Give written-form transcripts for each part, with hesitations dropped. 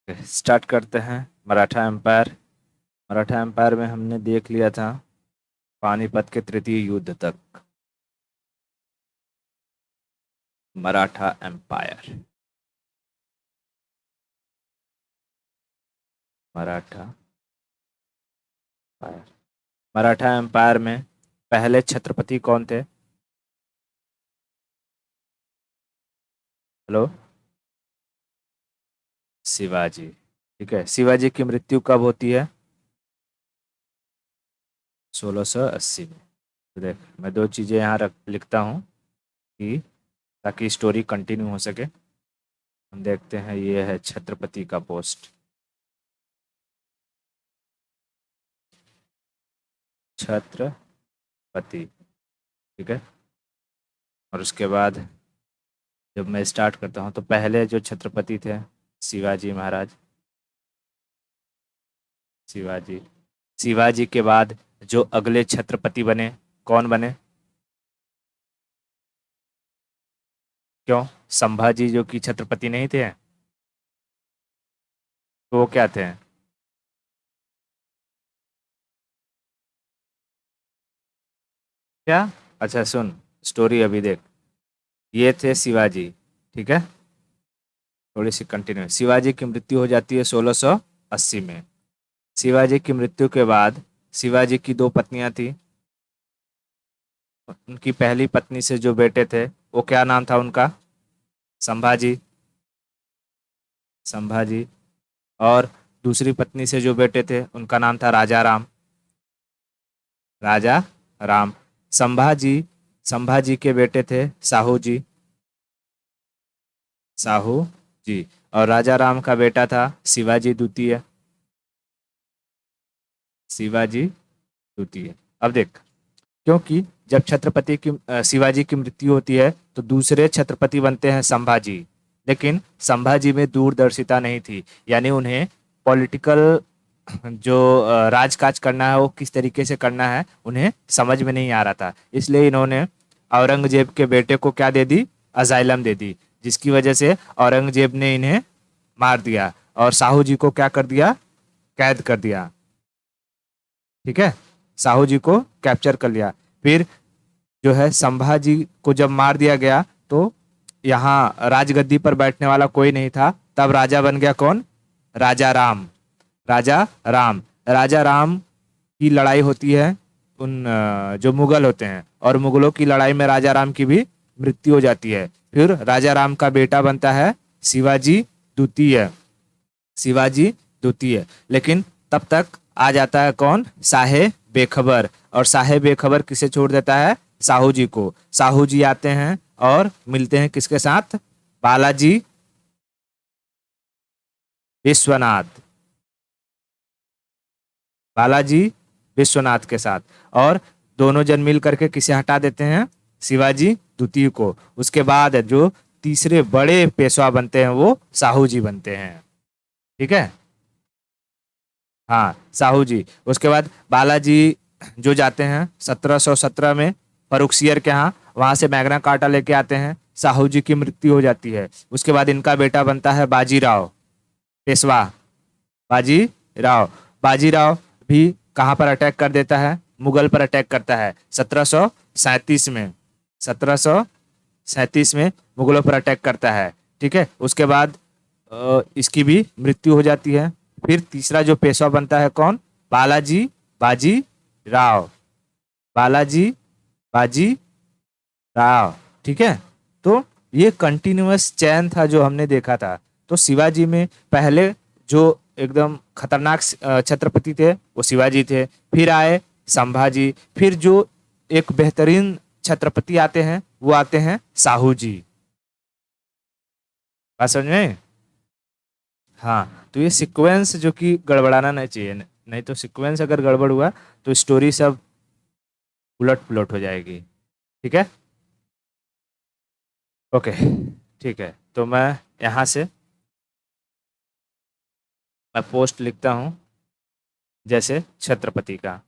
Start करते हैं। Maratha empire. Maratha empire में हमने देख लिया था पानीपत के तृतीय युद्ध तक। Maratha empire. Maratha empire. Maratha empire में पहले छत्रपति कौन थे? हेलो। शिवाजी। ठीक है, शिवाजी की मृत्यु कब होती है? 1680 में। तो देख, मैं दो चीजें यहाँ रख लिखता हूँ कि ताकि स्टोरी कंटिन्यू हो सके। हम देखते हैं, ये है छत्रपति का पोस्ट। छत्रपति। ठीक है। और उसके बाद जब मैं स्टार्ट करता हूँ तो पहले जो छत्रपति थे शिवाजी महाराज। शिवाजी। शिवाजी के बाद जो अगले छत्रपति बने, कौन बने? क्यों? संभाजी जो कि छत्रपति नहीं थे, तो वो क्या थे? क्या? अच्छा सुन, स्टोरी अभी देख। ये थे शिवाजी। ठीक है। थोड़ी सी कंटिन्यू। शिवाजी की मृत्यु हो जाती है 1680 में। शिवाजी की मृत्यु के बाद शिवाजी की दो पत्नियां थी। उनकी पहली पत्नी से जो बेटे थे, वो क्या नाम था उनका? संभाजी। संभाजी। और दूसरी पत्नी से जो बेटे थे उनका नाम था राजा राम। राजा राम। संभाजी। संभाजी के बेटे थे साहू जी। साहू जी। और राजा राम का बेटा था शिवाजी द्वितीय। शिवाजी द्वितीय। अब देख, क्योंकि जब शिवाजी की मृत्यु होती है तो दूसरे छत्रपति बनते हैं संभाजी। लेकिन संभाजी में दूरदर्शिता नहीं थी, यानी उन्हें पॉलिटिकल जो राजकाज करना है वो किस तरीके से करना है उन्हें समझ में नहीं आ रहा था। इसलिए इन्होंने औरंगजेब के बेटे को क्या दे दी? अजाइलम दे दी। जिसकी वजह से औरंगजेब ने इन्हें मार दिया और साहू जी को क्या कर दिया? कैद कर दिया। ठीक है। साहू जी को कैप्चर कर लिया। फिर जो है संभाजी को जब मार दिया गया तो यहाँ राजगद्दी पर बैठने वाला कोई नहीं था। तब राजा बन गया कौन? राजा राम। राजा राम। राजा राम की लड़ाई होती है उन जो मुगल होते हैं, और मुगलों की लड़ाई में राजा राम की भी मृत्यु हो जाती है। फिर राजा राम का बेटा बनता है शिवाजी द्वितीय। शिवाजी द्वितीय। लेकिन तब तक आ जाता है कौन? साहे बेखबर। और साहे बेखबर किसे छोड़ देता है? साहू जी को। साहू जी आते हैं और मिलते हैं किसके साथ? बालाजी विश्वनाथ। बालाजी विश्वनाथ के साथ। और दोनों जन मिल करके किसे हटा देते हैं? शिवाजी द्वितीय को। उसके बाद जो तीसरे बड़े पेशवा बनते हैं वो साहू जी बनते हैं। ठीक है। हाँ, साहू जी। उसके बाद बालाजी जो जाते हैं 1717 में फरुखसियर के यहाँ, वहां से मैग्ना कार्टा लेके आते हैं। साहू जी की मृत्यु हो जाती है। उसके बाद इनका बेटा बनता है बाजीराव पेशवा। बाजी राव। बाजीराव भी कहाँ पर अटैक कर देता है? मुगल पर अटैक करता है 1737 में। 1737 में मुगलों पर अटैक करता है। ठीक है। उसके बाद इसकी भी मृत्यु हो जाती है। फिर तीसरा जो पेशवा बनता है कौन? बालाजी बाजी राव। बालाजी बाजी राव। ठीक है। तो ये कंटिन्यूअस चैन था जो हमने देखा था। तो शिवाजी में पहले जो एकदम खतरनाक छत्रपति थे वो शिवाजी थे। फिर आए संभाजी। फिर जो एक बेहतरीन छत्रपति आते हैं वो आते हैं साहू जी। बात समझ में? हाँ, तो ये सीक्वेंस जो कि गड़बड़ाना नहीं चाहिए, नहीं तो सीक्वेंस अगर गड़बड़ हुआ तो स्टोरी सब उलट पुलट हो जाएगी। ठीक है। ओके। ठीक है, तो मैं यहाँ से मैं पोस्ट लिखता हूँ जैसे छत्रपति का।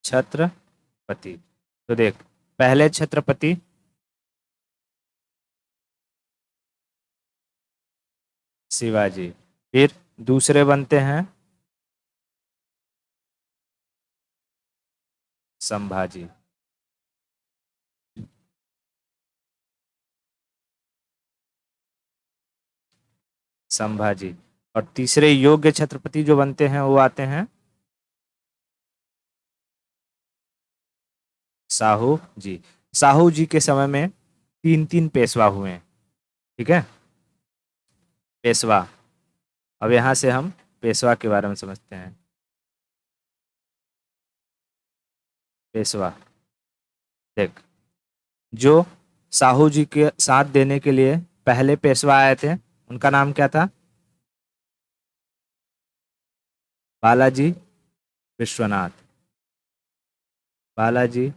छत्रपति। तो देख, पहले छत्रपति शिवाजी। फिर दूसरे बनते हैं संभाजी। संभाजी। और तीसरे योग्य छत्रपति जो बनते हैं वो आते हैं साहू जी। साहू जी के समय में तीन तीन पेशवा हुए हैं। ठीक है, पेशवा। अब यहां से हम पेशवा के बारे में समझते हैं। पेशवा, देख, जो साहू जी के साथ देने के लिए पहले पेशवा आए थे उनका नाम क्या था? बालाजी विश्वनाथ। बालाजी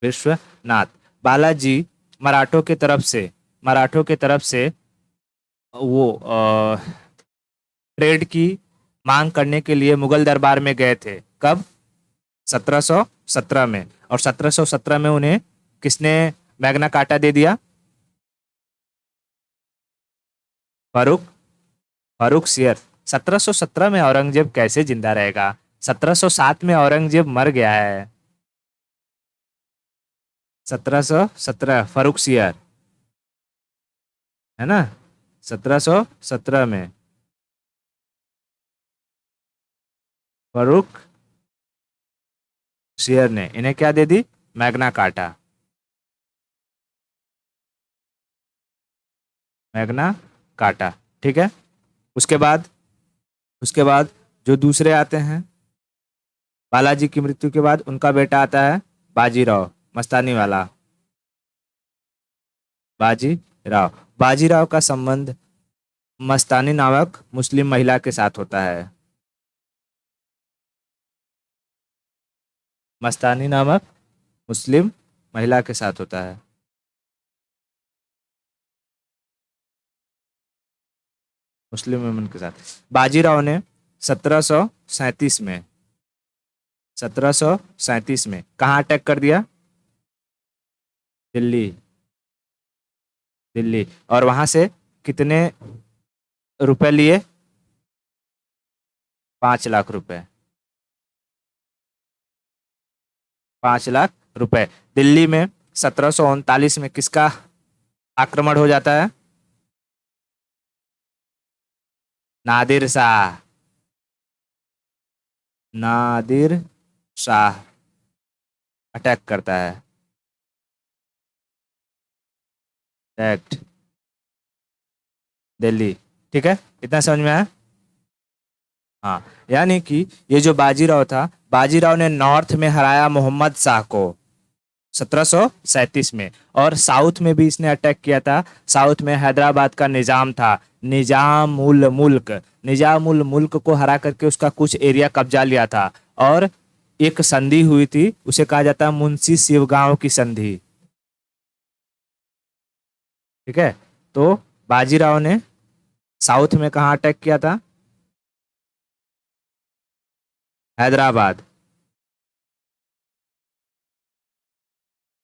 विश्वनाथ। बालाजी मराठों के तरफ से वो ट्रेड की मांग करने के लिए मुगल दरबार में गए थे। कब? 1717 में। और 1717 में उन्हें किसने मैग्ना कार्टा दे दिया? फारूक फारूक सियर। 1717 में औरंगजेब कैसे जिंदा रहेगा? 1707 में औरंगजेब मर गया है। 1717 फारूक सियर, है ना? 1717 में फारूक सियर ने इन्हें क्या दे दी? Magna Carta. Magna Carta. ठीक है। उसके बाद उसके बाद जो दूसरे आते हैं, बालाजी की मृत्यु के बाद उनका बेटा आता है बाजीराव, मस्तानी वाला। बाजीराव। बाजीराव का संबंध मस्तानी नामक मुस्लिम महिला के साथ होता है। मस्तानी नामक मुस्लिम महिला के साथ होता है। मुस्लिम वुमन के साथ। बाजीराव ने 1737 में 1737 में कहाँ अटैक कर दिया? दिल्ली। दिल्ली। और वहां से कितने रुपए लिए? 5 लाख रुपए। 5 लाख रुपए। दिल्ली में 1739 में किसका आक्रमण हो जाता है? नादिर शाह। नादिर शाह अटैक करता है। अटैक्ट दिल्ली। ठीक है, इतना समझ में आया? हाँ, यानी कि ये जो बाजीराव था, बाजीराव ने नॉर्थ में हराया मोहम्मद शाह को 1737 में। और साउथ में भी इसने अटैक किया था। साउथ में हैदराबाद का निजाम था, निजाम उल मुल्क। निजाम उल मुल्क को हरा करके उसका कुछ एरिया कब्जा लिया था। और एक संधि हुई थी, उसे कहा जाता है मुंशी शिवगांव की संधि। ठीक है। तो बाजीराव ने साउथ में कहाँ अटैक किया था? हैदराबाद।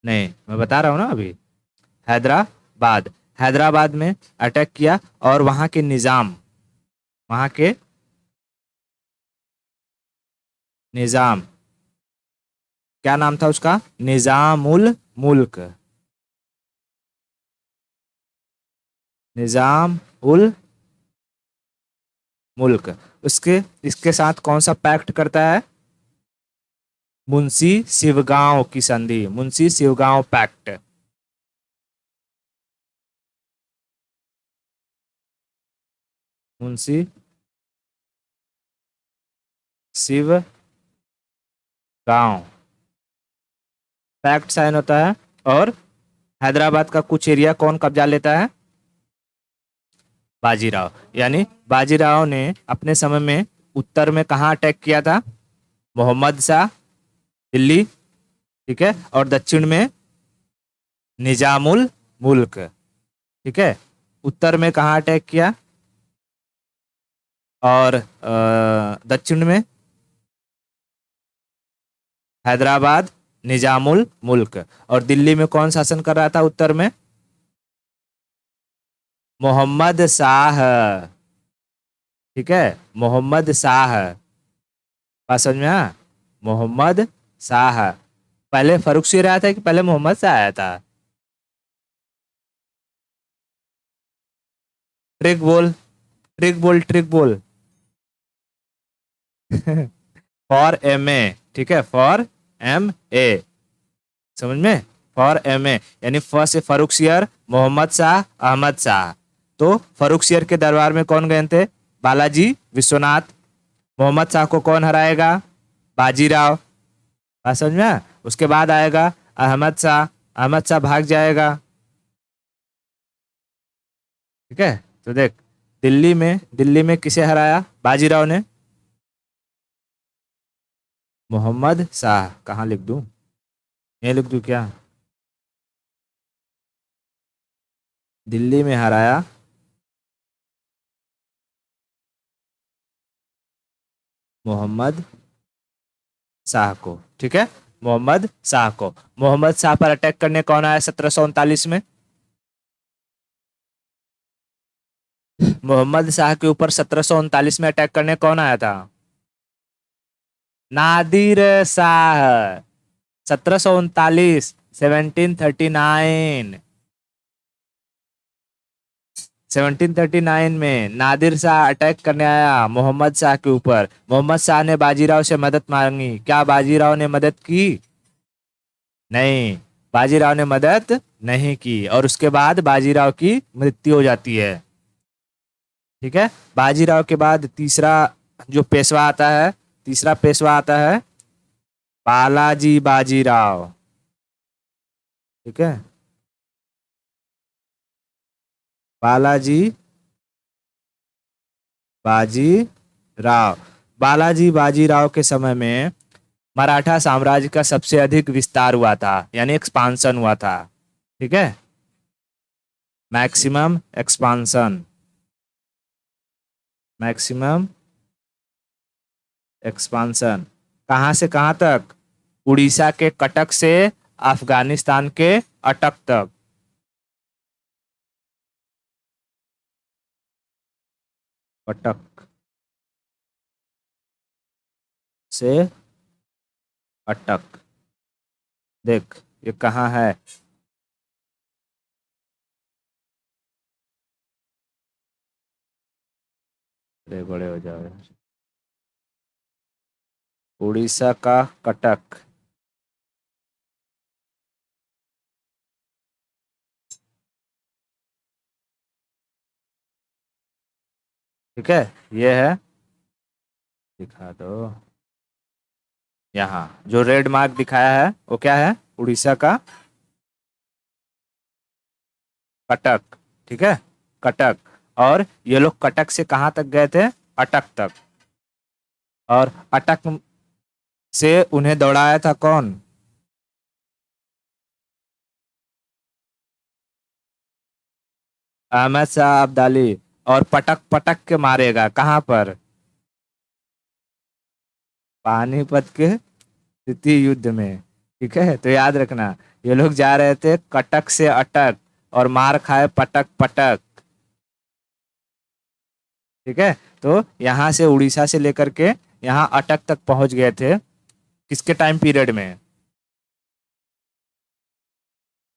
नहीं, मैं बता रहा हूँ ना अभी। हैदराबाद। हैदराबाद में अटैक किया और वहां के निजाम, क्या नाम था उसका? निजामुल मुल्क। निजाम उल मुल्क। उसके इसके साथ कौन सा पैक्ट करता है? मुंशी शिवगांव की संधि, Munshi Shivgaon pact. Munshi Shivgaon pact sign होता है। और हैदराबाद का कुछ एरिया कौन कब्जा लेता है? बाजीराव। यानी बाजीराव ने अपने समय में उत्तर में कहाँ अटैक किया था? मोहम्मद शाह, दिल्ली। ठीक है। और दक्षिण में निजामुल मुल्क। ठीक है। उत्तर में कहाँ अटैक किया? और दक्षिण में हैदराबाद, निजामुल मुल्क। और दिल्ली में कौन शासन कर रहा था उत्तर में? मोहम्मद शाह, ठीक है, मोहम्मद शाह, बात समझ में आया? मोहम्मद शाह। पहले फर्रुख सिर आया था कि पहले मोहम्मद शाह आया था? ट्रिक बोल, ट्रिक बोल, ट्रिक बोल। फॉर एम ए, ठीक है, फॉर एम ए, समझ में? फॉर एम ए यानी फ से फर्रुख सियर, मोहम्मद शाह, अहमद शाह। तो फर्रुख सियर के दरबार में कौन गए थे? बालाजी विश्वनाथ। मोहम्मद शाह को कौन हराएगा? बाजीराव। बात समझ में आया? उसके बाद आएगा अहमद शाह, अहमद शाह भाग जाएगा, ठीक है। तो देख, दिल्ली में किसे हराया बाजीराव ने? मोहम्मद शाह। कहाँ लिख दूं, ये लिख दूं क्या? दिल्ली में हराया मोहम्मद शाह को, ठीक है, मोहम्मद शाह को। मोहम्मद शाह पर अटैक करने कौन आया 1739 में? मोहम्मद शाह के ऊपर 1739 में अटैक करने कौन आया था? नादिर शाह। 1739, 1739, 1739 में नादिर शाह अटैक करने आया मोहम्मद शाह के ऊपर। मोहम्मद शाह ने बाजीराव से मदद मांगी, क्या बाजीराव ने मदद की? नहीं, बाजीराव ने मदद नहीं की, और उसके बाद बाजीराव की मृत्यु हो जाती है, ठीक है। बाजीराव के बाद तीसरा जो पेशवा आता है, तीसरा पेशवा आता है बालाजी बाजीराव, ठीक है, बालाजी बाजीराव। बालाजी बाजीराव के समय में मराठा साम्राज्य का सबसे अधिक विस्तार हुआ था, यानी एक्सपांसन हुआ था, ठीक है, मैक्सिमम एक्सपांसन, मैक्सिमम एक्सपांसन। कहाँ से कहाँ तक? उड़ीसा के कटक से अफगानिस्तान के अटक तक, कटक से अटक। देख, ये कहाँ है? अरे बड़े हो जाओ यार। उड़ीसा का कटक, ठीक है, ये है, दिखा दो। यहाँ जो रेड मार्क दिखाया है वो क्या है? उड़ीसा का कटक, ठीक है, कटक। और ये लोग कटक से कहाँ तक गए थे? अटक तक। और अटक से उन्हें दौड़ाया था कौन? अहमद शाह अब्दाली। और पटक पटक के मारेगा कहाँ पर? पानीपत के द्वितीय युद्ध में, ठीक है। तो याद रखना, ये लोग जा रहे थे कटक से अटक और मार खाए पटक पटक, ठीक है। तो यहाँ से उड़ीसा से लेकर के यहाँ अटक तक पहुंच गए थे, किसके टाइम पीरियड में?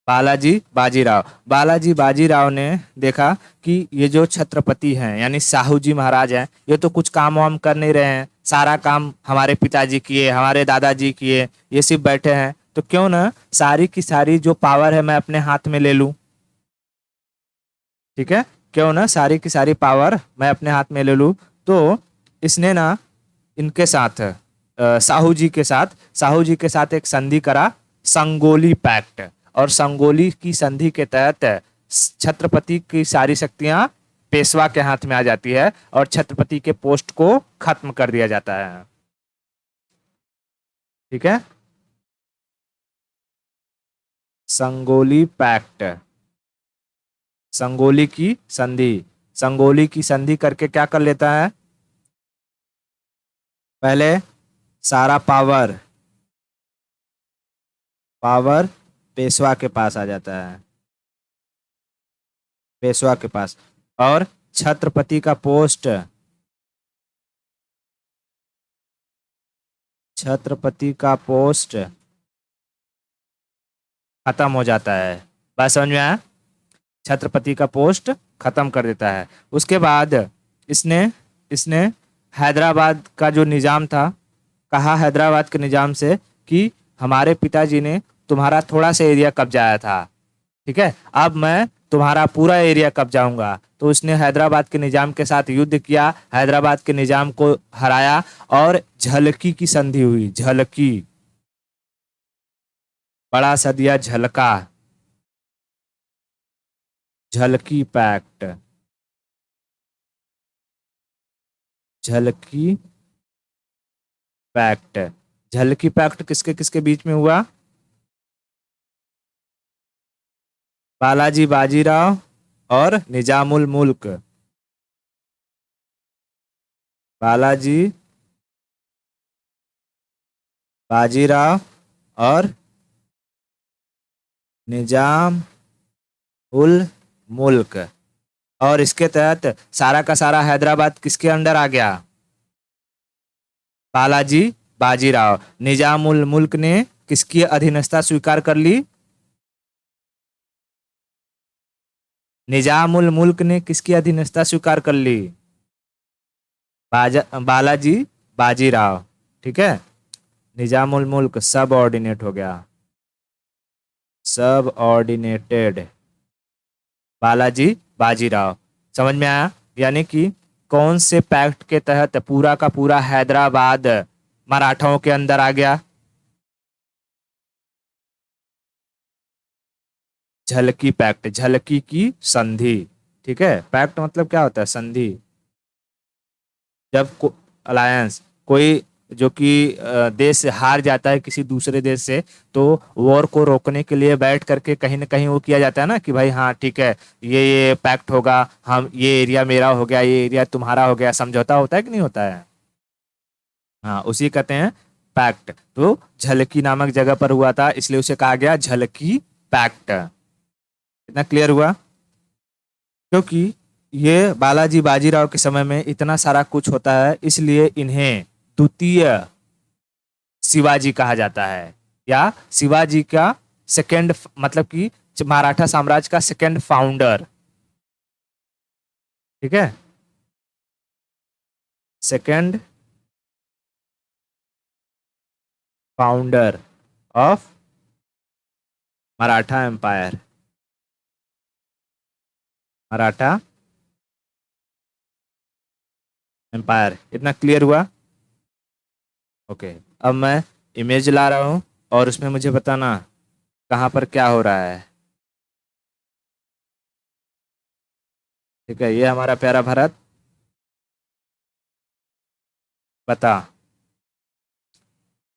बालाजी बाजीराव। बालाजी बाजीराव ने देखा कि ये जो छत्रपति हैं यानी साहू जी महाराज हैं, ये तो कुछ काम वाम कर नहीं रहे हैं, सारा काम हमारे पिताजी किए, हमारे दादाजी किए, ये सिर्फ बैठे हैं, तो क्यों ना सारी की सारी जो पावर है मैं अपने हाथ में ले लूं, ठीक है, क्यों ना सारी की सारी पावर मैं अपने हाथ में ले लूं। तो इसने ना इनके साथ साहू जी के साथ एक संधि करा, संगोली पैक्ट। और संगोली की संधि के तहत छत्रपति की सारी शक्तियां पेशवा के हाथ में आ जाती है और छत्रपति के पोस्ट को खत्म कर दिया जाता है, ठीक है। संगोली पैक्ट, संगोली की संधि। संगोली की संधि करके क्या कर लेता है? पहले सारा पावर पावर पेशवा के पास आ जाता है, पेशवा के पास। और छत्रपति का पोस्ट, छत्रपति का पोस्ट खत्म हो जाता है। बात समझ में आया? छत्रपति का पोस्ट खत्म कर देता है। उसके बाद इसने इसने हैदराबाद का जो निजाम था, कहा हैदराबाद के निजाम से कि हमारे पिताजी ने तुम्हारा थोड़ा सा एरिया कब्जाया था, ठीक है, अब मैं तुम्हारा पूरा एरिया कब्जाऊंगा। तो उसने हैदराबाद के निजाम के साथ युद्ध किया, हैदराबाद के निजाम को हराया और झलकी की संधि हुई। झलकी, बड़ा सा दिया झलका, झलकी पैक्ट, झलकी पैक्ट। झलकी पैक्ट किसके किसके बीच में हुआ? बालाजी बाजीराव और निजामुल मुल्क। बालाजी बाजीराव और निजाम उल मुल्क। और इसके तहत सारा का सारा हैदराबाद किसके अंडर आ गया? बालाजी बाजीराव। निजाम उल मुल्क ने किसकी अधीनस्था स्वीकार कर ली? निजाम उल मुल्क ने किसकी अधीनस्था स्वीकार कर ली? बालाजी बाजीराव, ठीक है। निजाम उल मुल्क सब ऑर्डिनेट हो गया, सब ऑर्डिनेटेड बालाजी बाजीराव। समझ में आया? यानी कि कौन से पैक्ट के तहत पूरा का पूरा हैदराबाद मराठाओं के अंदर आ गया? झलकी पैक्ट, झलकी की संधि, ठीक है। पैक्ट मतलब क्या होता है? संधि। जब अलायंस, कोई जो कि देश हार जाता है किसी दूसरे देश से, तो वॉर को रोकने के लिए बैठ करके कहीं ना कहीं वो किया जाता है ना कि भाई हाँ ठीक है, ये पैक्ट होगा, हम ये एरिया मेरा हो गया, ये एरिया तुम्हारा हो गया, समझौता होता है कि नहीं होता है? हाँ, उसी कहते हैं पैक्ट। तो झलकी नामक जगह पर हुआ था, इसलिए उसे कहा गया झलकी पैक्ट। इतना क्लियर हुआ? क्योंकि ये बालाजी बाजीराव के समय में इतना सारा कुछ होता है, इसलिए इन्हें द्वितीय शिवाजी कहा जाता है, या शिवाजी का सेकंड, मतलब कि मराठा साम्राज्य का सेकंड फाउंडर, ठीक है, second founder of Maratha empire, Maratha empire. इतना क्लियर हुआ? ओके, अब मैं इमेज ला रहा हूं और उसमें मुझे बताना कहां पर क्या हो रहा है, ठीक है। ये हमारा प्यारा भारत, बता।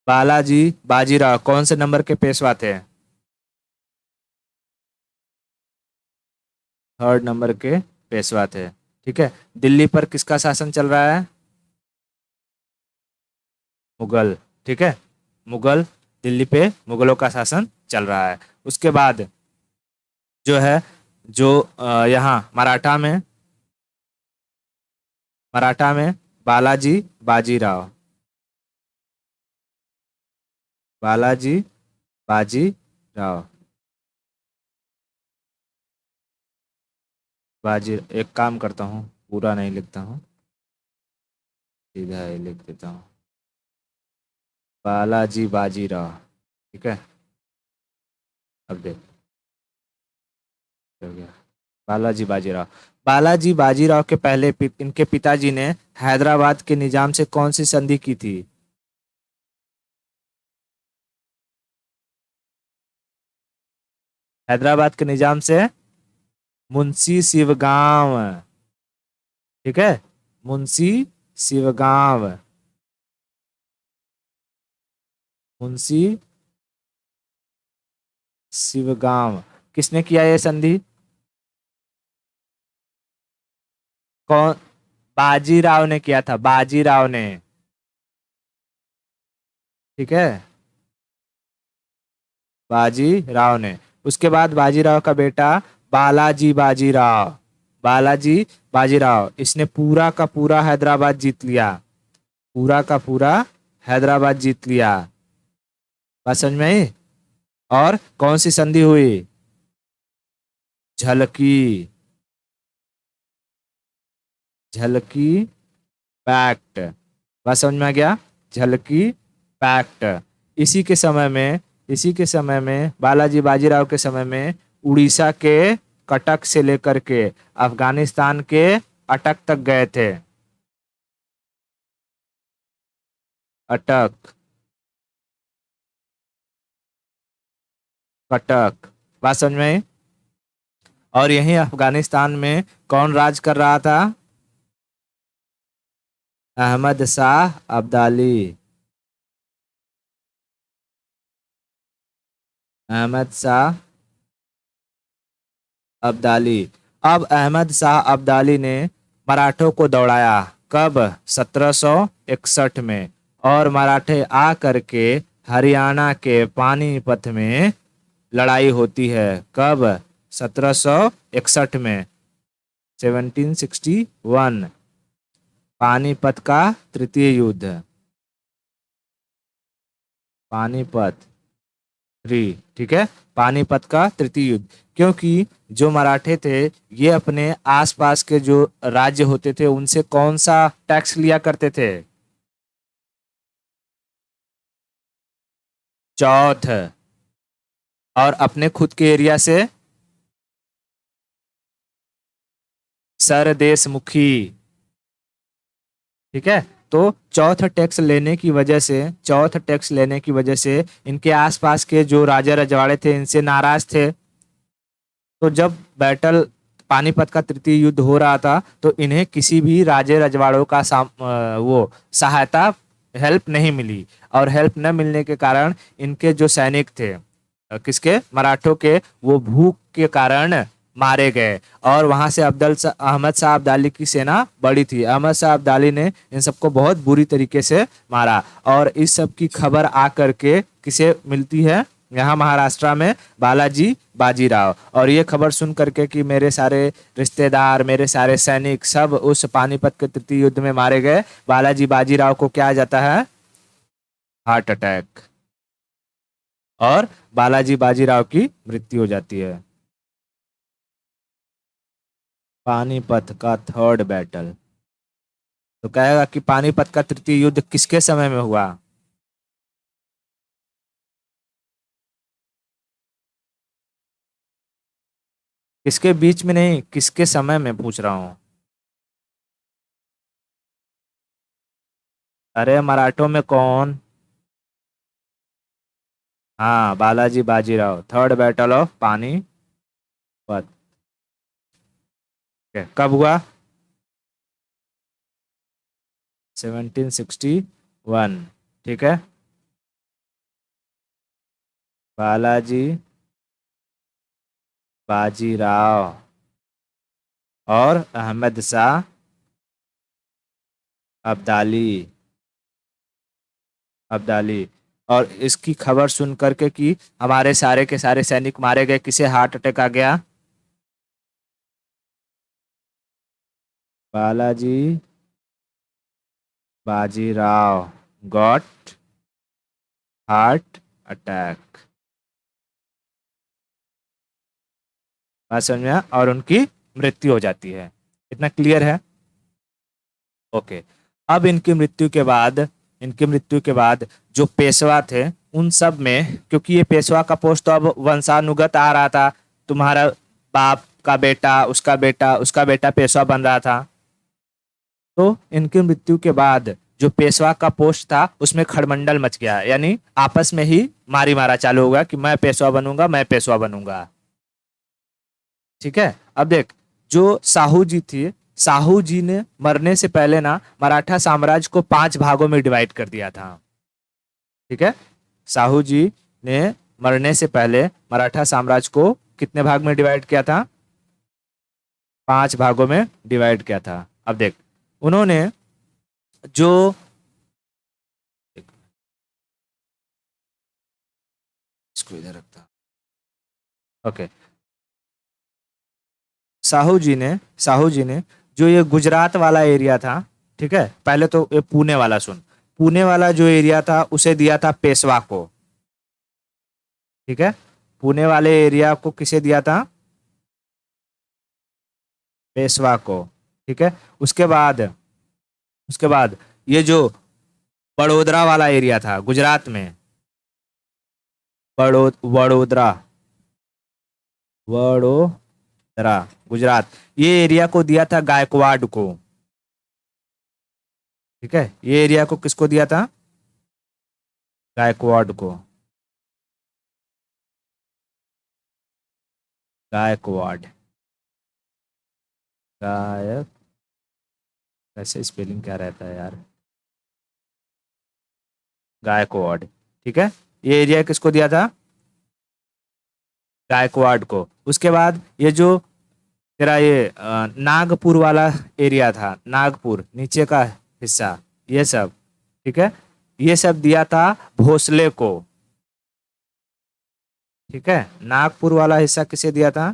बालाजी बाजीराव कौन से नंबर के पेशवा थे? थर्ड नंबर के पेशवा थे, ठीक है। दिल्ली पर किसका शासन चल रहा है? मुगल, ठीक है। मुगल, दिल्ली पे मुगलों का शासन चल रहा है। उसके बाद जो है, जो यहाँ मराठा में बालाजी बाजीराव, बालाजी बाजीराव, बाजी, एक काम करता हूँ, पूरा नहीं लिखता हूँ, सीधा ही लिख देता हूँ, बालाजी बाजीराव, ठीक है। अब देख, हो गया बालाजी बाजीराव। बालाजी बाजीराव के पहले इनके पिताजी ने हैदराबाद के निजाम से कौन सी संधि की थी? हैदराबाद के निजाम से मुंशी शिवगांव, ठीक है, मुंशी शिवगांव, मुंशी शिवगांव। किसने किया ये संधि? कौन? बाजीराव ने किया था, बाजीराव ने, ठीक है, बाजीराव ने। उसके बाद बाजीराव का बेटा बालाजी बाजीराव, बालाजी बाजीराव, इसने पूरा का पूरा हैदराबाद जीत लिया, पूरा का पूरा हैदराबाद जीत लिया। बात समझ में आई? और कौन सी संधि हुई? झलकी, झलकी पैक्ट। बात समझ में आ गया? झलकी पैक्ट। इसी के समय में, इसी के समय में, बालाजी बाजीराव के समय में उड़ीसा के कटक से लेकर के अफगानिस्तान के अटक तक गए थे। अटक, कटक। बात समझ में आई? और यहीं अफगानिस्तान में कौन राज कर रहा था? अहमद शाह अब्दाली, अहमद शाह अब्दाली। अब अहमद शाह अब्दाली ने मराठों को दौड़ाया। कब? 1761 में। और मराठे आ करके हरियाणा के पानीपत में लड़ाई होती है। कब? 1761 में, 1761। पानीपत का तृतीय युद्ध, पानीपत 3, ठीक है, पानीपत का तृतीय युद्ध। क्योंकि जो मराठे थे ये अपने आसपास के जो राज्य होते थे उनसे कौन सा टैक्स लिया करते थे? चौथ। और अपने खुद के एरिया से सरदेश मुखी, ठीक है। तो चौथ टैक्स लेने की वजह से, चौथ टैक्स लेने की वजह से इनके आसपास के जो राजा रजवाड़े थे इनसे नाराज थे। तो जब बैटल पानीपत का तृतीय युद्ध हो रहा था तो इन्हें किसी भी राजे रजवाड़ों का वो सहायता, हेल्प नहीं मिली। और हेल्प न मिलने के कारण इनके जो सैनिक थे, किसके? मराठों के, वो भूख के कारण मारे गए। और वहां से अहमद शाह अब्दाली की सेना बड़ी थी। अहमद शाह अब्दाली ने इन सबको बहुत बुरी तरीके से मारा। और इस सब की खबर आकर के किसे मिलती है? यहाँ महाराष्ट्र में बालाजी बाजीराव। और ये खबर सुन करके कि मेरे सारे रिश्तेदार, मेरे सारे सैनिक सब उस पानीपत के तृतीय युद्ध में मारे गए, बालाजी बाजीराव को क्या आ जाता है? Heart attack. और बालाजी बाजीराव की मृत्यु हो जाती है। पानीपत का थर्ड बैटल। तो कहेगा कि पानीपत का तृतीय युद्ध किसके समय में हुआ? किसके बीच में नहीं, किसके समय में पूछ रहा हूं। अरे मराठों में कौन? हाँ, Balaji Bajirao, third battle of Panipat. कब हुआ? 1761, ठीक है। बालाजी बाजीराव और अहमद शाह अब्दाली, अब्दाली। और इसकी खबर सुन करके कि हमारे सारे के सारे सैनिक मारे गए, किसे हार्ट अटैक आ गया? Balaji Bajirao got heart attack. बात समझ में आया? और उनकी मृत्यु हो जाती है। इतना क्लियर है? ओके। अब इनकी मृत्यु के बाद, इनकी मृत्यु के बाद जो पेशवा थे उन सब में, क्योंकि ये पेशवा का पोस्ट तो अब वंशानुगत आ रहा था, तुम्हारा बाप का बेटा, उसका बेटा, उसका बेटा पेशवा बन रहा था। तो इनकी मृत्यु के बाद जो पेशवा का पोस्ट था उसमें खड़मंडल मच गया, यानी आपस में ही मारी मारा चालू होगा कि मैं पेशवा बनूंगा, मैं पेशवा बनूंगा। ठीक है। अब देख, जो साहू जी थी, साहू जी ने मरने से पहले ना मराठा साम्राज्य को 5 भागों में डिवाइड कर दिया था। ठीक है। साहू जी ने मरने से पहले मराठा साम्राज्य को कितने भाग में डिवाइड किया था? 5 भागों में डिवाइड किया था। अब देख, उन्होंने जो, इसको इधर रखता, ओके। साहू जी ने जो ये गुजरात वाला एरिया था, ठीक है, पहले तो ये पुणे वाला सुन, पुणे वाला जो एरिया था उसे दिया था पेशवा को, ठीक है, पुणे वाले एरिया को किसे दिया था? पेशवा को, ठीक है। उसके बाद उसके बाद ये जो बड़ोदरा वाला एरिया था गुजरात में, वडोदरा, वडोदरा गुजरात, ये एरिया को दिया था गायकवाड़ को, ठीक है, ये एरिया को किसको दिया था? गायकवाड़ को, गायकवाड़, गायक, वैसे स्पेलिंग क्या रहता है यार, गायकवाड़, ठीक है, ये एरिया किसको दिया था? गायकवाड़ को। उसके बाद ये जो तेरा ये नागपुर वाला एरिया था, नागपुर नीचे का हिस्सा, ये सब, ठीक है, ये सब दिया था भोसले को, ठीक है, नागपुर वाला हिस्सा किसे दिया था?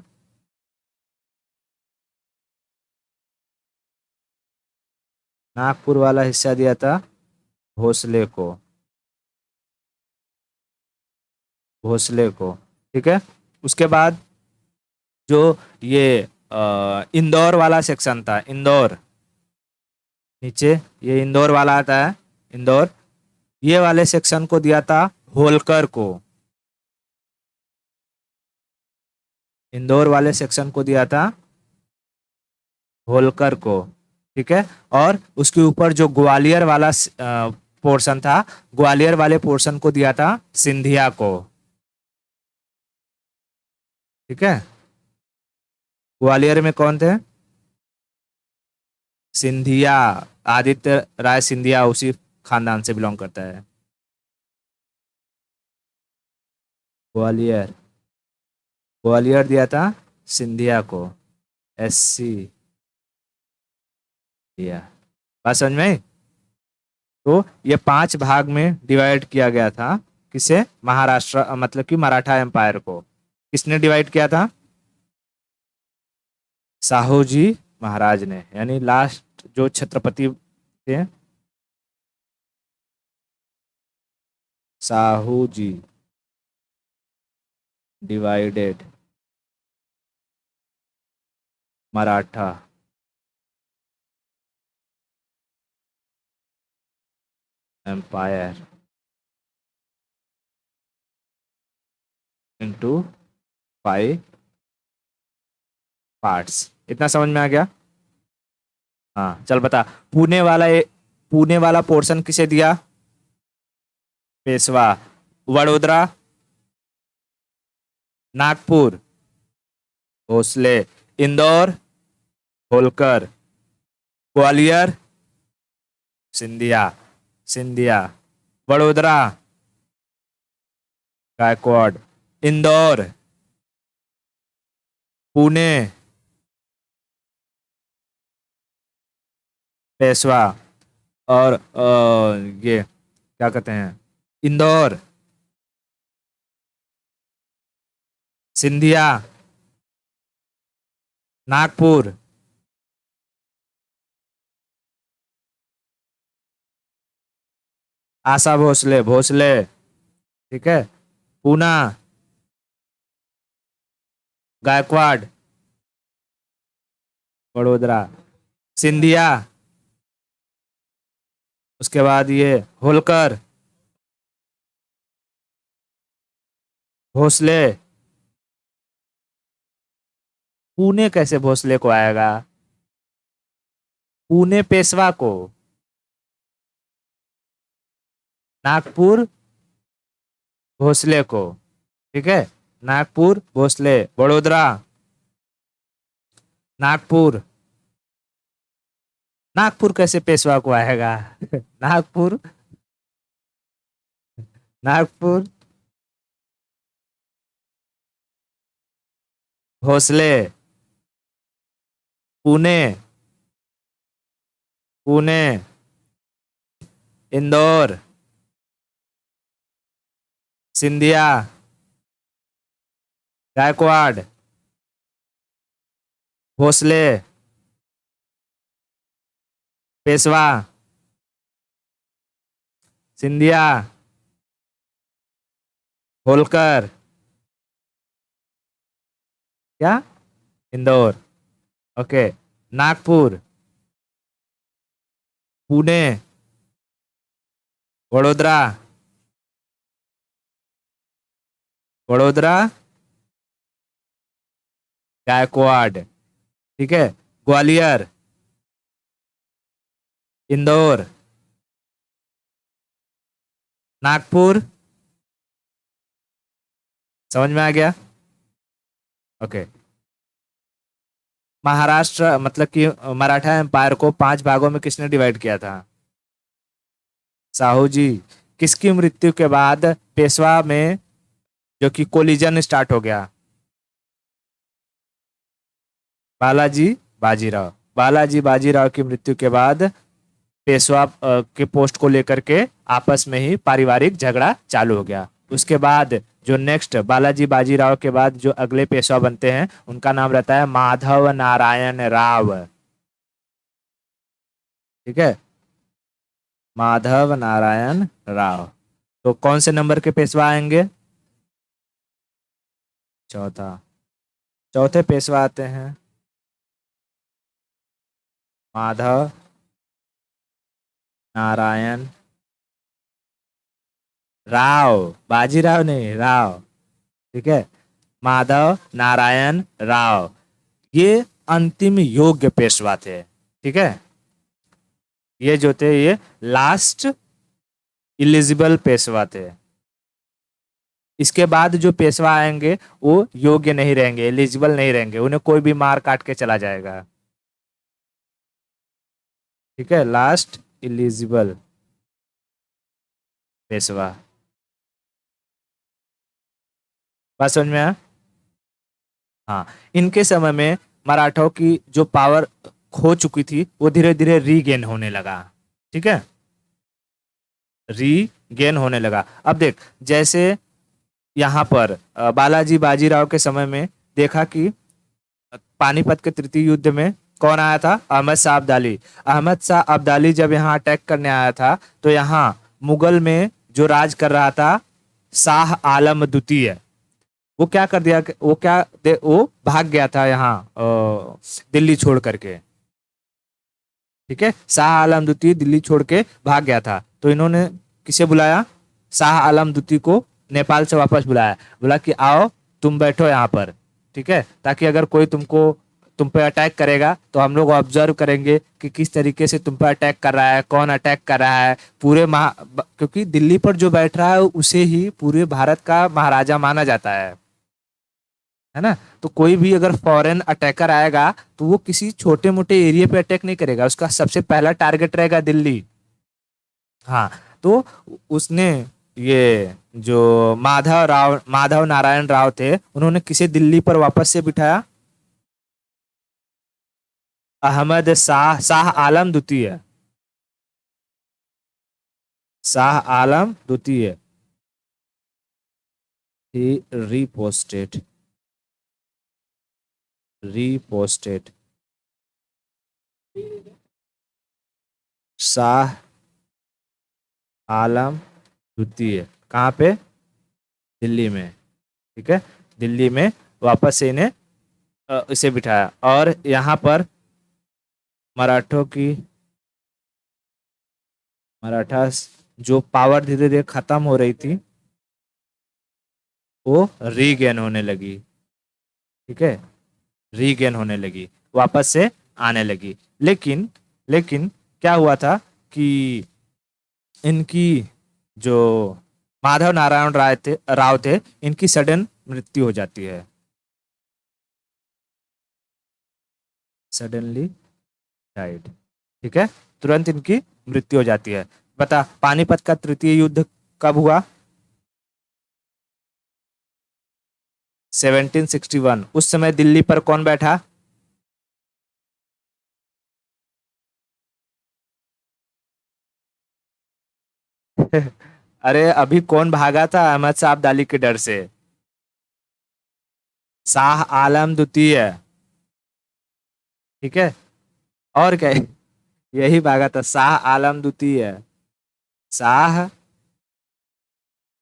नागपुर वाला हिस्सा दिया था भोसले को, भोसले को, ठीक है। उसके बाद जो ये इंदौर वाला सेक्शन था, इंदौर, नीचे ये इंदौर वाला आता है, इंदौर, ये वाले सेक्शन को दिया था होलकर को, इंदौर वाले सेक्शन को दिया था होलकर को, ठीक है। और उसके ऊपर जो ग्वालियर वाला पोर्शन था, ग्वालियर वाले पोर्शन को दिया था सिंधिया को, ठीक है। ग्वालियर में कौन थे? सिंधिया, आदित्य राय सिंधिया उसी खानदान से बिलोंग करता है। ग्वालियर, ग्वालियर दिया था सिंधिया को, SC दिया। बात समझ में आई? तो ये 5 भाग में डिवाइड किया गया था, किसे? महाराष्ट्र, मतलब कि मराठा एम्पायर को किसने डिवाइड किया था? साहू जी महाराज ने, यानी लास्ट जो छत्रपति थे, Sahu ji divided Maratha empire into 5 parts. इतना समझ में आ गया? हाँ चल बता, पुणे वाला पोर्शन किसे दिया? पेशवा। वडोदरा, नागपुर भोसले, इंदौर होलकर, ग्वालियर सिंधिया, सिंधिया, वडोदरा गायकवाड़, इंदौर, पुणे पेशवा, और ये क्या कहते हैं, इंदौर सिंधिया, नागपुर आशा भोसले, भोसले, ठीक है, पूना गायकवाड़, वडोदरा सिंधिया, उसके बाद ये होलकर, भोसले। पुणे कैसे भोसले को आएगा? पुणे पेशवा को, नागपुर भोसले को, ठीक है, नागपुर भोसले, वडोदरा नागपुर, नागपुर कैसे पेशवा को आएगा? नागपुर, नागपुर भोसले, पुणे, पुणे इंदौर सिंधिया गायकवाड़ भोसले, पेशवा, सिंधिया, होलकर, क्या, इंदौर, ओके, नागपुर, पुणे, वडोदरा, वडोदरा, गायकवाड़, ठीक है, ग्वालियर, इंदौर, नागपुर, समझ में आ गया? ओके। महाराष्ट्र मतलब कि मराठा एम्पायर को 5 भागों में किसने डिवाइड किया था? साहू जी। किसकी मृत्यु के बाद पेशवा में जो कि कोलिजन स्टार्ट हो गया? बालाजी बाजीराव। बालाजी बाजीराव की मृत्यु के बाद पेशवा के पोस्ट को लेकर के आपस में ही पारिवारिक झगड़ा चालू हो गया। उसके बाद जो नेक्स्ट बालाजी बाजीराव के बाद जो अगले पेशवा बनते हैं उनका नाम रहता है माधव नारायण राव। ठीक है, माधव नारायण राव। तो कौन से नंबर के पेशवा आएंगे? चौथा। चौथे पेशवा आते हैं माधव नारायण राव, बाजीराव नहीं, राव। ठीक है, माधव नारायण राव, ये अंतिम योग्य पेशवा थे। ठीक है, ये जो थे ये लास्ट इलिजिबल पेशवा थे। इसके बाद जो पेशवा आएंगे वो योग्य नहीं रहेंगे, एलिजिबल नहीं रहेंगे, उन्हें कोई भी मार काट के चला जाएगा। ठीक है, लास्ट इलिजिबल पेशवा। बात समझ में आया? हाँ, इनके समय में मराठों की जो पावर खो चुकी थी वो धीरे धीरे रीगेन होने लगा। ठीक है, रीगेन होने लगा। अब देख, जैसे यहाँ पर बालाजी बाजीराव के समय में देखा कि पानीपत के तृतीय युद्ध में कौन आया था? अहमद शाह अब्दाली। अहमद शाह अब्दाली जब यहाँ अटैक करने आया था तो यहाँ मुगल में जो राज कर रहा था शाह आलम द्वितीय, वो क्या कर दिया, वो भाग गया था यहाँ दिल्ली छोड़ करके। ठीक है, शाह आलम द्वितीय दिल्ली छोड़ के भाग गया था, तो इन्होंने किसे बुलाया? शाह आलम द्वितीय को नेपाल से वापस बुलाया, बोला कि आओ तुम बैठो यहाँ पर। ठीक है, ताकि अगर कोई तुम पे अटैक करेगा तो हम लोग ऑब्जर्व करेंगे कि किस तरीके से तुम पे अटैक कर रहा है, कौन अटैक कर रहा है। क्योंकि दिल्ली पर जो बैठ रहा है उसे ही पूरे भारत का महाराजा माना जाता है ना। तो कोई भी अगर फॉरेन अटैकर आएगा तो वो किसी छोटे मोटे एरिया पे अटैक नहीं करेगा, उसका सबसे पहला टारगेट रहेगा दिल्ली। हाँ, तो उसने ये जो माधव नारायण राव थे उन्होंने किसे दिल्ली पर वापस से बिठाया? अहमद शाह आलम द्वितीय। शाह आलम द्वितीय ही रीपोस्टेड शाह आलम द्वितीय कहाँ पे? दिल्ली में। ठीक है, दिल्ली में वापस से इन्हें इसे बिठाया और यहाँ पर मराठों की मराठा जो पावर धीरे धीरे खत्म हो रही थी वो रीगेन होने लगी। ठीक है, रीगेन होने लगी, वापस से आने लगी। लेकिन लेकिन क्या हुआ था कि इनकी जो माधव नारायण राव थे इनकी सडन मृत्यु हो जाती है, सडनली डाइड। ठीक है, तुरंत इनकी मृत्यु हो जाती है। बता, पानीपत का तृतीय युद्ध कब हुआ? 1761। उस समय दिल्ली पर कौन बैठा? अरे अभी कौन भागा था अहमद शाह अब्दाली के डर से? शाह आलम द्वितीय। ठीक है, और क्या है? यही भागा था, शाह आलम द्वितीय, शाह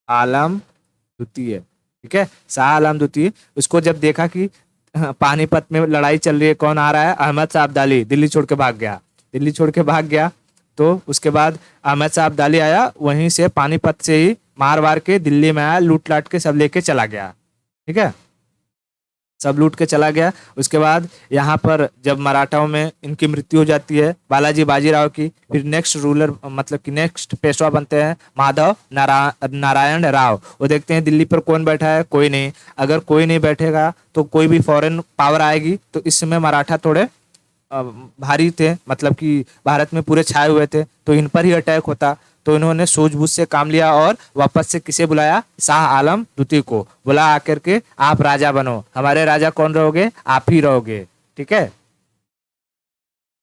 आलम द्वितीय। ठीक है, शाह आलम द्वितीय। उसको जब देखा कि पानीपत में लड़ाई चल रही है, कौन आ रहा है, अहमद शाह अब्दाली, दिल्ली छोड़ के भाग गया, दिल्ली छोड़ के भाग गया। तो उसके बाद अहमद शाह अब्दाली आया, वहीं से पानीपत से ही मार वार के दिल्ली में आया, लूट लाट के सब लेके चला गया। ठीक है, सब लूट के चला गया। उसके बाद यहाँ पर जब मराठाओं में इनकी मृत्यु हो जाती है, बालाजी बाजीराव की, फिर नेक्स्ट रूलर मतलब कि नेक्स्ट पेशवा बनते हैं माधव नारायण राव। वो देखते हैं दिल्ली पर कौन बैठा है, कोई नहीं। अगर कोई नहीं बैठेगा तो कोई भी फॉरेन पावर आएगी। तो इस समय मराठा थोड़े भारी थे, मतलब कि भारत में पूरे छाए हुए थे, तो इन पर ही अटैक होता। तो इन्होंने सूझबूझ से काम लिया और वापस से किसे बुलाया, शाह आलम द्वितीय को बुला आकर के, आप राजा बनो, हमारे राजा कौन रहोगे, आप ही रहोगे। ठीक है,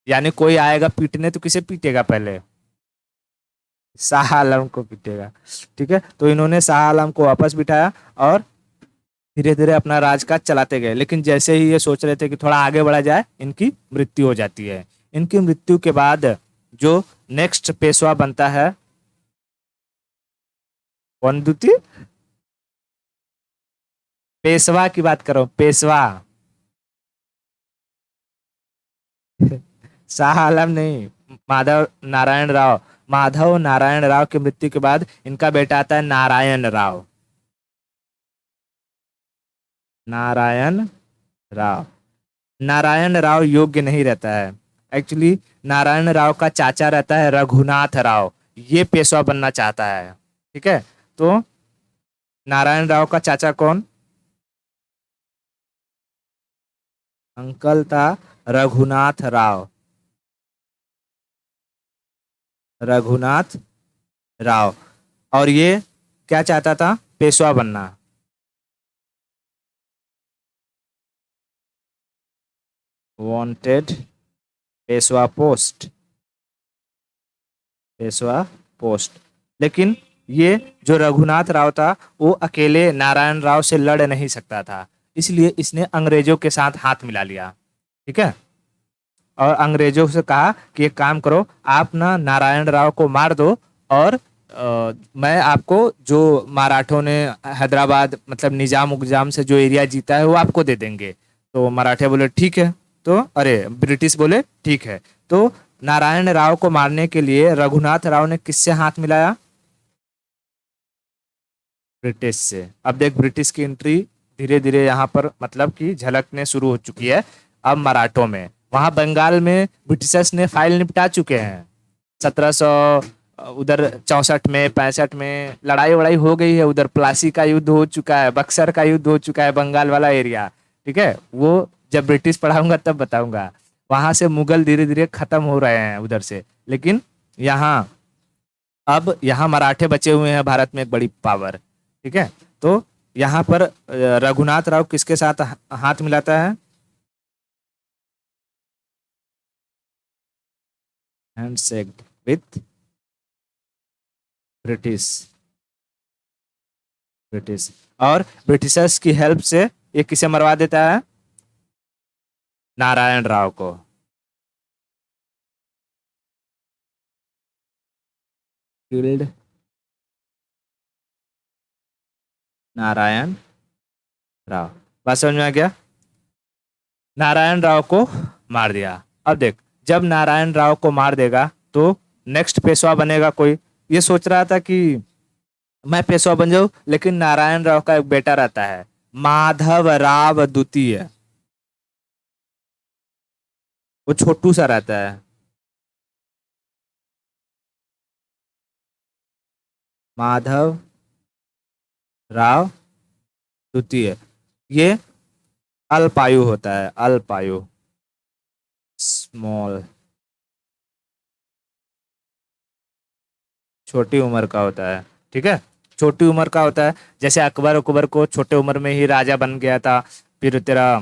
यानी कोई आएगा पीटने तो किसे पीटेगा पहले, शाह आलम को पीटेगा। ठीक है, तो इन्होंने शाह आलम को वापस बिठाया और धीरे धीरे अपना राजकाज चलाते गए। लेकिन जैसे ही ये सोच रहे थे कि थोड़ा आगे बढ़ा जाए, इनकी मृत्यु हो जाती है। इनकी मृत्यु के बाद जो नेक्स्ट पेशवा बनता है, कौन द्वितीय, पेशवा की बात करो, पेशवा, शाह आलम नहीं, माधव नारायण राव। माधव नारायण राव की मृत्यु के बाद इनका बेटा आता है नारायण राव, नारायण राव। नारायण राव योग्य नहीं रहता है, एक्चुअली नारायण राव का चाचा रहता है रघुनाथ राव, ये पेशवा बनना चाहता है। ठीक है, तो नारायण राव का चाचा कौन, अंकल था रघुनाथ राव, रघुनाथ राव। और ये क्या चाहता था, पेशवा बनना, wanted Peshwa post, Peshwa post. लेकिन ये जो रघुनाथ राव था, वो अकेले नारायण राव से लड़ नहीं सकता था, इसलिए इसने अंग्रेजों के साथ हाथ मिला लिया। ठीक है, और अंग्रेजों से कहा कि एक काम करो, आप ना नारायण राव को मार दो, और मैं आपको जो मराठों ने हैदराबाद मतलब निजाम उगजाम से जो एरिया जीता है वो आपको दे देंगे। तो मराठे बोले ठीक है, तो अरे ब्रिटिश बोले ठीक है। तो नारायण राव को मारने के लिए रघुनाथ राव ने किससे हाथ मिलाया, ब्रिटिश से। अब देख ब्रिटिश की एंट्री धीरे धीरे यहाँ पर मतलब कि झलकने शुरू हो चुकी है। अब मराठों में, वहां बंगाल में ब्रिटिशर्स ने फाइल निपटा चुके हैं 1700, उधर 64 में 65 में लड़ाई वड़ाई हो गई है, उधर प्लासी का युद्ध हो चुका है, बक्सर का युद्ध हो चुका है, बंगाल वाला एरिया। ठीक है, वो जब ब्रिटिश पढ़ाऊंगा तब बताऊंगा। वहां से मुगल धीरे धीरे खत्म हो रहे हैं उधर से, लेकिन यहाँ अब यहाँ मराठे बचे हुए हैं भारत में एक बड़ी पावर। ठीक है, तो यहाँ पर रघुनाथ राव किसके साथ हाथ मिलाता है, हैंडशेक विथ ब्रिटिश, ब्रिटिश। और ब्रिटिशर्स की हेल्प से ये किसे मरवा देता है, नारायण राव को। किल्ड नारायण राव। बात समझ में आ गया, नारायण राव को मार दिया। अब देख, जब नारायण राव को मार देगा तो नेक्स्ट पेशवा बनेगा कोई। ये सोच रहा था कि मैं पेशवा बन जाऊं, लेकिन नारायण राव का एक बेटा रहता है माधव राव द्वितीय, वो छोटू सा रहता है, माधव राव द्वितीय। ये अल्पायु होता है, अल्पायु, स्मॉल, छोटी उम्र का होता है। ठीक है, छोटी उम्र का होता है। जैसे अकबर अकबर को छोटे उम्र में ही राजा बन गया था, फिर तेरा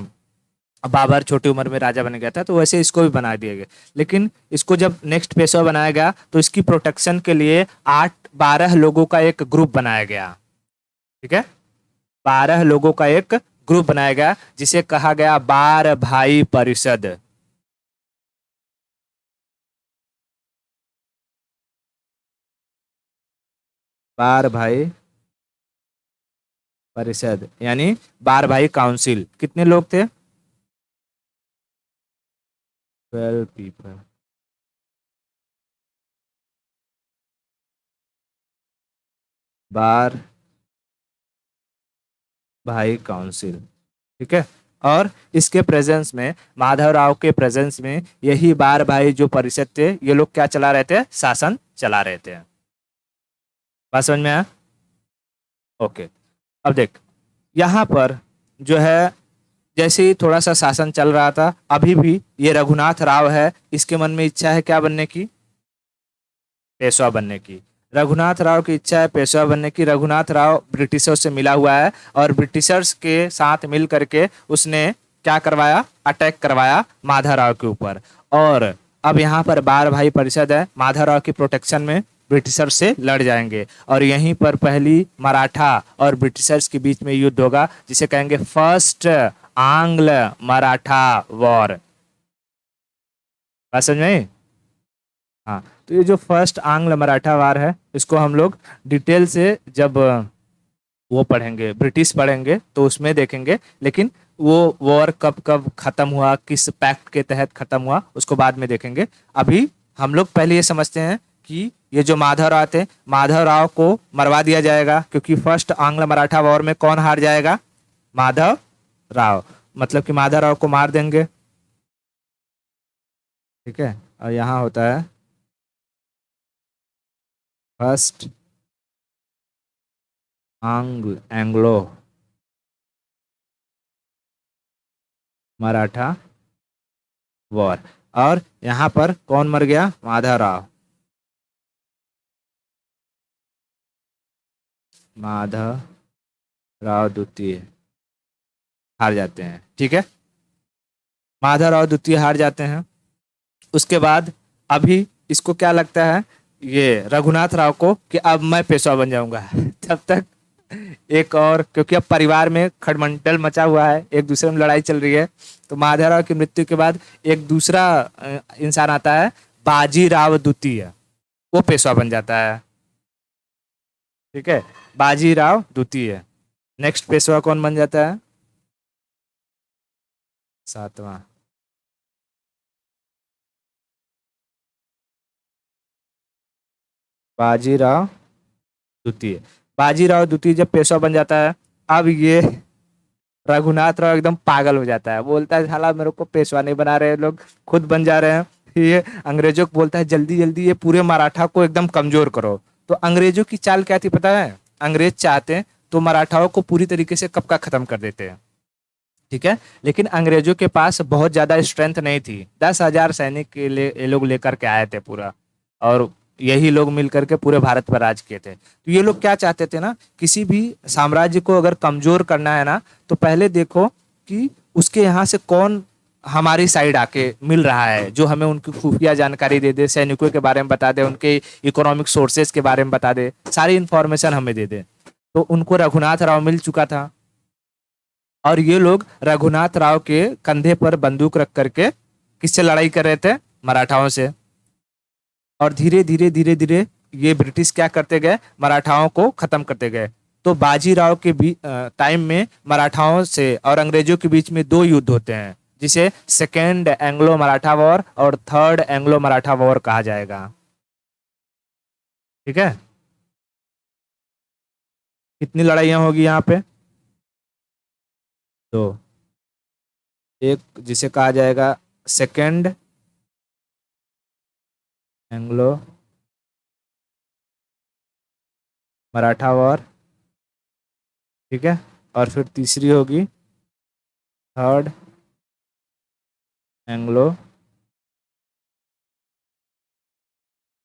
बाबर छोटी उम्र में राजा बन गया था, तो वैसे इसको भी बना दिया गया। लेकिन इसको जब नेक्स्ट पेशवा बनाया गया तो इसकी प्रोटेक्शन के लिए 8-12 लोगों का एक ग्रुप बनाया गया। ठीक है, 12 लोगों का एक ग्रुप बनाया गया, जिसे कहा गया बार भाई परिषद। बार भाई परिषद यानी बार भाई काउंसिल, कितने लोग थे? 12 पीपल। बार भाई काउंसिल, ठीक है। और इसके प्रेजेंस में, माधवराव के प्रेजेंस में, यही बार भाई जो परिषद थे, ये लोग क्या चला रहे थे? शासन चला रहे थे। बात समझ में आया? ओके। अब देख, यहाँ पर जो है, जैसे ही थोड़ा सा शासन चल रहा था, अभी भी ये रघुनाथ राव है, इसके मन में इच्छा है क्या बनने की? पेशवा बनने की। रघुनाथ राव की इच्छा है पेशवा बनने की। रघुनाथ राव ब्रिटिशर्स से मिला हुआ है और ब्रिटिशर्स के साथ मिल करके उसने क्या करवाया? अटैक करवाया माधवराव के ऊपर। और अब यहाँ पर बार भाई परिषद है, माधवराव की प्रोटेक्शन में ब्रिटिशर्स से लड़ जाएंगे और यहीं पर पहली मराठा और ब्रिटिशर्स के बीच में युद्ध होगा, जिसे कहेंगे फर्स्ट आंग्ल मराठा वॉर। बात समझ में आई? हाँ, तो ये जो फर्स्ट आंग्ल मराठा वार है, इसको हम लोग डिटेल से जब वो पढ़ेंगे, ब्रिटिश पढ़ेंगे, तो उसमें देखेंगे। लेकिन वो वॉर कब कब खत्म हुआ, किस पैक्ट के तहत खत्म हुआ, उसको बाद में देखेंगे। अभी हम लोग पहले ये समझते हैं कि ये जो माधवराव थे, माधवराव को मरवा दिया जाएगा, क्योंकि फर्स्ट आंग्ल मराठा वॉर में कौन हार जाएगा? माधव राव। मतलब कि माधवराव को मार देंगे, ठीक है। और यहाँ होता है फर्स्ट एंग्लो मराठा वॉर। और यहाँ पर कौन मर गया? माधवराव। माधवराव द्वितीय हार जाते हैं, ठीक है। माधवराव द्वितीय हार जाते हैं। उसके बाद अभी इसको क्या लगता है, ये रघुनाथ राव को, कि अब मैं पेशवा बन जाऊंगा। तब तक एक और, क्योंकि अब परिवार में खड़मंडल मचा हुआ है, एक दूसरे में लड़ाई चल रही है, तो माधवराव की मृत्यु के बाद एक दूसरा इंसान आता है, बाजीराव द्वितीय, वो पेशवा बन जाता है, ठीक है। बाजीराव द्वितीय। नेक्स्ट पेशवा कौन बन जाता है? सातवां बाजीराव द्वितीय। बाजीराव द्वितीय जब पेशवा बन जाता है, अब ये रघुनाथ राव एकदम पागल हो जाता है, बोलता है साला मेरे को पेशवा नहीं बना रहे लोग, खुद बन जा रहे हैं। ये अंग्रेजों को बोलता है जल्दी जल्दी ये पूरे मराठा को एकदम कमजोर करो। तो अंग्रेजों की चाल क्या थी पता है? अंग्रेज चाहते हैं तो मराठाओं को पूरी तरीके से कब का खत्म कर देते हैं, ठीक है। लेकिन अंग्रेजों के पास बहुत ज्यादा स्ट्रेंथ नहीं थी, 10,000 सैनिक के लिए ये लोग लेकर के आए थे पूरा, और यही लोग मिल करके पूरे भारत पर राज किए थे। तो ये लोग क्या चाहते थे ना, किसी भी साम्राज्य को अगर कमजोर करना है ना, तो पहले देखो कि उसके यहाँ से कौन हमारी साइड आके मिल रहा है, जो हमें उनकी खुफिया जानकारी दे दे, सैनिकों के बारे में बता दे, उनके इकोनॉमिक सोर्सेज के बारे में बता दे, सारी इंफॉर्मेशन हमें दे दे। तो उनको रघुनाथ राव मिल चुका था, और ये लोग रघुनाथ राव के कंधे पर बंदूक रख करके किससे लड़ाई कर रहे थे? मराठाओं से। और धीरे धीरे धीरे धीरे ये ब्रिटिश क्या करते गए? मराठाओं को खत्म करते गए। तो बाजीराव के टाइम में मराठाओं से और अंग्रेजों के बीच में दो युद्ध होते हैं, जिसे सेकेंड एंग्लो मराठा वॉर और थर्ड एंग्लो मराठा वॉर कहा जाएगा, ठीक है। कितनी लड़ाइयां होगी यहाँ पे? तो एक जिसे कहा जाएगा सेकेंड एंग्लो मराठा वॉर, ठीक है। और फिर तीसरी होगी third Anglo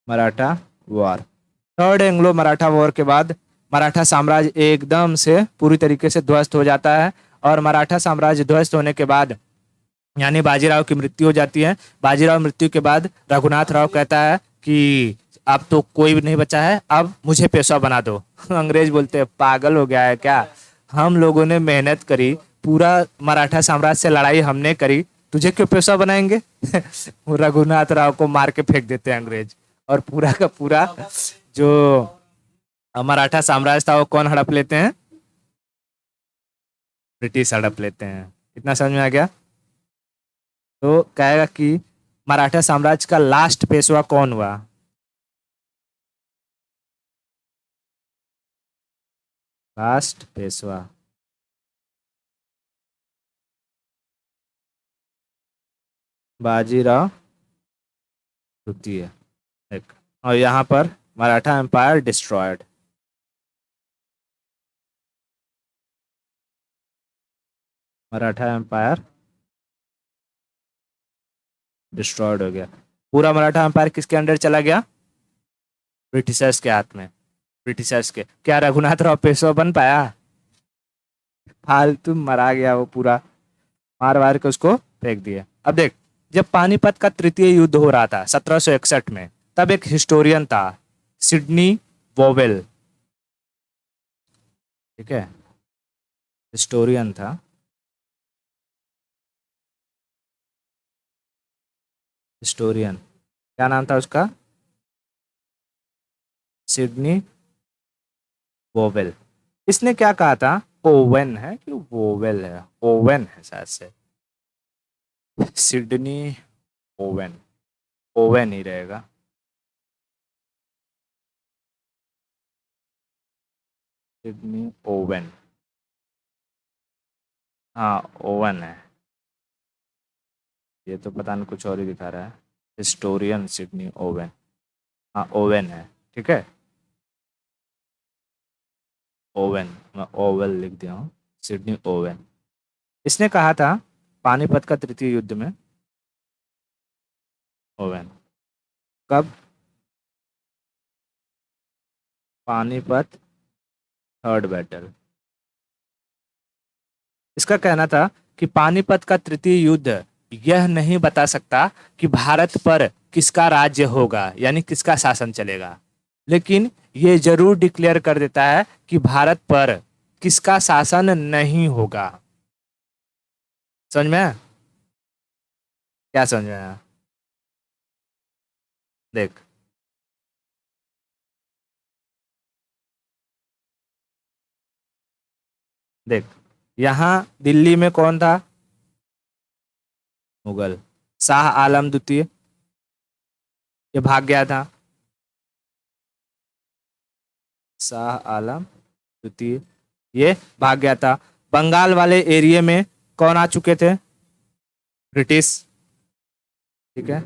Maratha war. Third Anglo Maratha war के बाद मराठा साम्राज्य एकदम से पूरी तरीके से ध्वस्त हो जाता है। और मराठा साम्राज्य ध्वस्त होने के बाद, यानी बाजीराव की मृत्यु हो जाती है। बाजीराव मृत्यु के बाद रघुनाथ राव कहता है कि अब तो कोई भी नहीं बचा है, अब मुझे पेशवा बना दो। अंग्रेज बोलते हैं पागल हो गया है क्या, हम लोगों ने मेहनत करी, पूरा मराठा साम्राज्य से लड़ाई हमने करी, तुझे क्यों पेशवा बनाएंगे? वो रघुनाथ राव को मार के फेंक देते हैं अंग्रेज, और पूरा का पूरा जो मराठा साम्राज्य था वो कौन हड़प लेते हैं? ब्रिटिश हड़प लेते हैं। कितना समझ में आ गया? तो कहेगा कि मराठा साम्राज्य का लास्ट पेशवा कौन हुआ? लास्ट पेशवा बाजीराव द्वितीय। एक और यहाँ पर Maratha empire destroyed. Maratha empire destroyed हो गया। पूरा मराठा एम्पायर किसके अंडर चला गया? ब्रिटिशर्स के हाथ में। ब्रिटिशर्स के। क्या रघुनाथ राव पेशवा बन पाया? फालतू मरा गया वो पूरा, मार वार के उसको फेंक दिया। अब देख, जब पानीपत का तृतीय युद्ध हो रहा था 1761 में, तब एक हिस्टोरियन था सिडनी वोवेल। ठीक है, हिस्टोरियन था। हिस्टोरियन क्या नाम था उसका? Sydney vowel. इसने क्या कहा था? ओवेन है कि वोवेल है? ओवेन है शायद से। सिडनी ओवेन, ओवेन ही रहेगा। सिडनी ओवेन, हाँ ओवन है। ये तो पता नहीं कुछ और ही दिखा रहा है। हिस्टोरियन सिडनी ओवेन, हाँ ओवेन है। ठीक है, ओवेन, मैं ओवेल लिख दिया हूँ। Sidney Owen. इसने कहा था पानीपत का तृतीय युद्ध में। ओवेन कब? Panipat third battle. इसका कहना था कि पानीपत का तृतीय युद्ध यह नहीं बता सकता कि भारत पर किसका राज्य होगा, यानी किसका शासन चलेगा, लेकिन ये जरूर डिक्लेयर कर देता है कि भारत पर किसका शासन नहीं होगा। समझ में आया? क्या समझ में आया? देख, देख, यहाँ दिल्ली में कौन था? मुगल। शाह आलम द्वितीय, ये भाग गया था। शाह आलम द्वितीय ये भाग गया था। बंगाल वाले एरिया में कौन आ चुके थे? ब्रिटिश। ठीक है,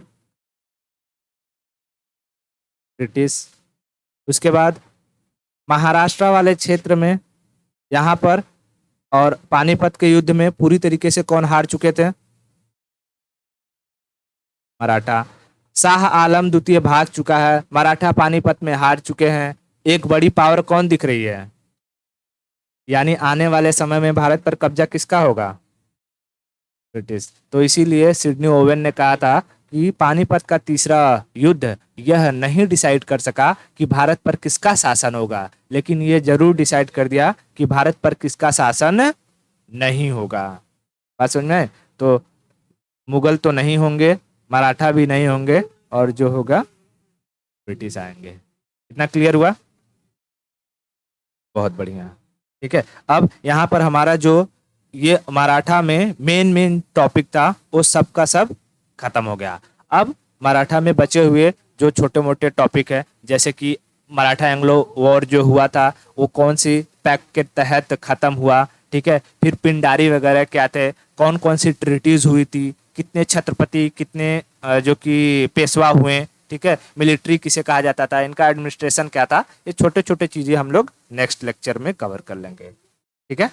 ब्रिटिश। उसके बाद महाराष्ट्र वाले क्षेत्र में, यहाँ पर और पानीपत के युद्ध में पूरी तरीके से कौन हार चुके थे? मराठा। शाह आलम द्वितीय भाग चुका है, मराठा पानीपत में हार चुके हैं। एक बड़ी पावर कौन दिख रही है? यानी आने वाले समय में भारत पर कब्जा किसका होगा? ब्रिटिश। तो इसीलिए सिडनी ओवेन ने कहा था कि पानीपत का तीसरा युद्ध यह नहीं डिसाइड कर सका कि भारत पर किसका शासन होगा, लेकिन यह जरूर डिसाइड कर दिया कि भारत पर किसका शासन नहीं होगा। बात समझ में आए? तो मुगल तो नहीं होंगे, मराठा भी नहीं होंगे, और जो होगा ब्रिटिश आएंगे। इतना क्लियर हुआ? बहुत बढ़िया। ठीक है, अब यहाँ पर हमारा जो ये मराठा में मेन मेन टॉपिक था वो सब का सब खत्म हो गया। अब मराठा में बचे हुए जो छोटे मोटे टॉपिक है, जैसे कि मराठा एंग्लो वॉर जो हुआ था वो कौन सी पैक्ट के तहत खत्म हुआ, ठीक है, फिर पिंडारी वगैरह क्या थे, कौन कौन सी ट्रीटीज हुई थी, कितने छत्रपति, कितने जो कि पेशवा हुए, ठीक है, मिलिट्री किसे कहा जाता था, इनका एडमिनिस्ट्रेशन क्या था, ये छोटे छोटे चीजें हम लोग नेक्स्ट लेक्चर में कवर कर लेंगे। ठीक है।